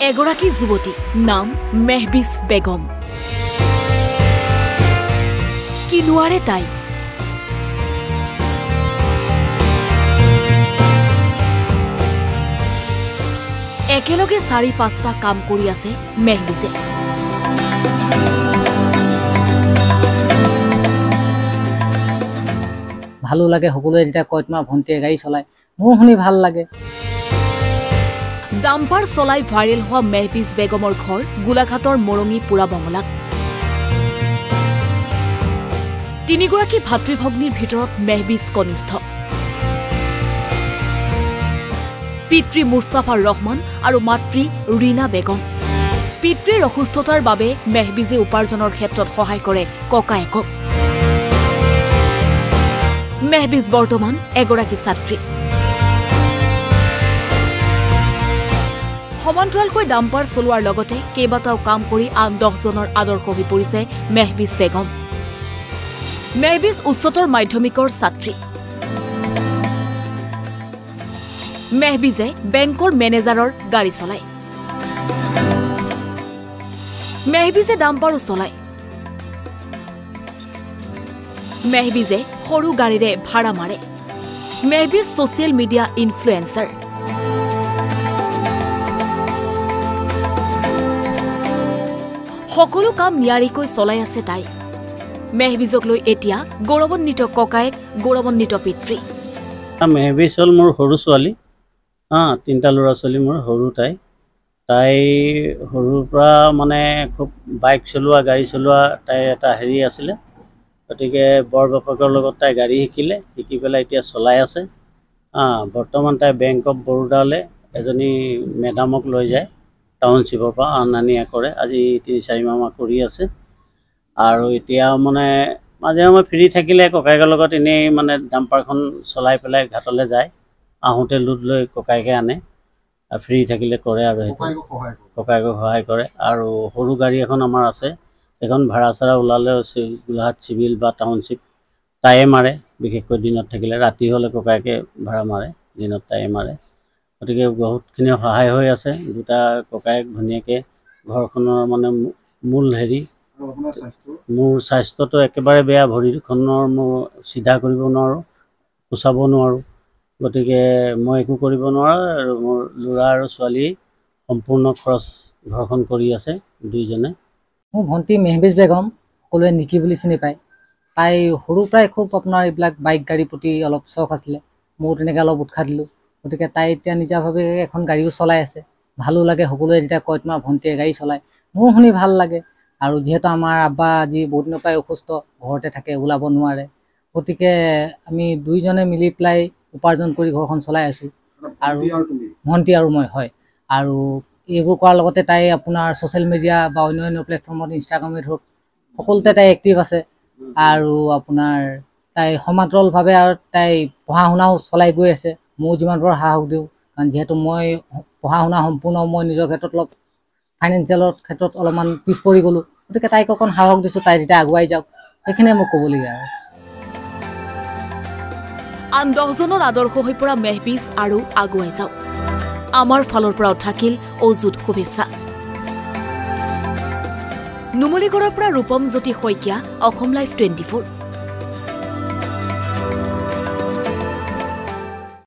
এগৰাকী যুৱতী নাম মেহবিজ বেগম কি নোৱাৰে তাই একেলগে ৪-৫টা কাম কৰি আছে মেহবিজে ভালো লাগে সকলোৱে যেতিয়া কয় তোমাৰ ভণ্টিয়ে গাড়ী চলায় মোৰ শুনি ভাল লাগে ডাম্পাৰ চলাই ভাইৰেল হোৱা মেহবিজ বেগমৰ ঘৰ গোলাঘাটৰ মৰঙী পুৰা বঙলাত তিনিগৰাকী ভাতৃভগ্নীৰ ভিতৰত মেহবিজ কনিষ্ঠ পিতৃ মুস্তাফা ৰহমান আৰু মাতৃ ৰীনা বেগম পিতৃৰ অসুস্থতাৰ বাবে মেহবিজে উপাৰ্জনৰ ক্ষেত্ৰত সহায় কৰে ককায়েকক মেহবিজ বৰ্তমান এগৰাকী ছাত্ৰী সমান্তৰালকৈ ডাম্পাৰ চলোৱাৰ লগতে কেইবাটাও কাম কৰি আন 10জনৰ আদৰ্শ হৈ পৰিছে মেহবিজ বেগম মেহবিজ উচ্চতৰ মাধ্যমিকৰ ছাত্ৰী মেহবিজে বেংকৰ মেনেজাৰৰ গাড়ী চলায় মেহবিজে ডাম্পাৰো চলায় মেহবিজে সৰু গাড়ীৰে ভাড়া মাৰে মেহবিজ ছ'চিয়েল মিডিয়া ইনফ্লুৱেঞ্চাৰ সকলো কাম নিয়াৰিকৈ চলাই আছে তাই মেহবিজক লৈ এতিয়া গৌৰৱান্বিত ককায়েক গৌৰৱান্বিত পিতৃ মেহবিজ হ'ল মোৰ সৰু ছোৱালী তিনিটা ল'ৰা ছোৱালী মোৰ সৰু তাই সৰুৰ পৰা মানে খুব বাইক চলোৱা গাড়ী চলোৱা তাইৰ এটা হেৰি আছিলে গতিকে বৰ বাপেকৰ লগত তাই গাড়ী শিকি পেলাই এতিয়া চলাই আছে বৰ্তমান তাই বেংক অফ বৰোদালৈ এজনী মেডামক লৈ যায় টাউনশ্বিপৰ পৰা অনা নিয়া কৰে আজি ৩-৪ মাহ কৰি আছে আৰু এতিয়া মানে মাজে সময়ে ফ্ৰী থাকিলে ককায়েকৰ লগত এনেই মানে ডাম্পাৰখন চলাই পেলাই ঘাটলৈ যায় আহোঁতে লোড লৈ ককায়েকে আনে আৰু ফ্ৰী থাকিলে কৰে আৰু ককায়েকক সহায় কৰে আৰু সৰু গাড়ী এখন আমাৰ আছে এখন ভাড়া চাড়া ওলালে গোলাঘাট চিভিল বা টাউনশ্বিপ তায়ে মাৰে বিশেষকৈ দিনত থাকিলে ৰাতি হ'লে ককায়েকে ভাড়া মাৰে দিনত তায়ে মাৰে গতিকে বহুতখিনি সহায় হৈ আছে দুটা ককায়েক ভনীয়েকে ঘৰখনৰ মানে মূল হেৰি মোৰ স্বাস্থ্যটো একেবাৰে বেয়া ভৰিখনৰ মোৰ চিধা কৰিব নোৱাৰোঁ কোচাব নোৱাৰোঁ গতিকে মই একো কৰিব নোৱাৰোঁ আৰু মোৰ ল'ৰা আৰু ছোৱালী সম্পূৰ্ণ খৰচ ঘৰখন কৰি আছে দুইজনে মোৰ ভণ্টি মেহবিজ বেগম সকলোৱে নিকি বুলি চিনি পায় তাই সৰুৰ পৰাই খুব আপোনাৰ এইবিলাক বাইক গাড়ীৰ প্ৰতি অলপ চখ আছিলে ময়ো তেনেকৈ অলপ উৎসাহ দিলোঁ গতিকে তাই এতিয়া নিজাভাৱে এখন গাড়ীও চলাই আছে ভালো লাগে সকলোৱে যেতিয়া কয় তোমাৰ ভণ্টিয়ে গাড়ী চলায় মোৰ শুনি ভাল লাগে আৰু যিহেতু আমাৰ আব্বা আজি বহুত দিনৰ পৰাই অসুস্থ ঘৰতে থাকে ওলাব নোৱাৰে গতিকে আমি দুইজনে মিলি পেলাই উপাৰ্জন কৰি ঘৰখন চলাই আছোঁ আৰু ভণ্টি আৰু মই হয় আৰু এইবোৰ কৰাৰ লগতে তাই আপোনাৰ ছ'চিয়েল মিডিয়া বা অন্য প্লেটফৰ্মত ইনষ্টাগ্ৰামে ধৰক সকলোতে তাই এক্টিভ আছে আৰু আপোনাৰ তাই সমান্তৰালভাৱে আৰু তাই পঢ়া শুনাও চলাই গৈ আছে ময়ো যিমান পাৰোঁ সাহস দিওঁ কাৰণ যিহেতু মই পঢ়া শুনা সম্পূৰ্ণ মই নিজৰ ক্ষেত্ৰত অলপ ফাইনেন্সিয়েলৰ ক্ষেত্ৰত অলপমান পিছ পৰি গ'লোঁ গতিকে তাইক অকণ সাহস দিছোঁ তাই যেতিয়া আগুৱাই যাওক সেইখিনিয়ে মোক ক'বলগীয়া আৰু আন 10জনৰ আদৰ্শ হৈ পৰা মেহবিজ আৰু আগুৱাই যাওক আমাৰ ফালৰ পৰাও থাকিল অযুত শুভেচ্ছা নুমলীগড়ৰ পৰা ৰূপম জ্যোতি শইকীয়া অসম লাইভ 24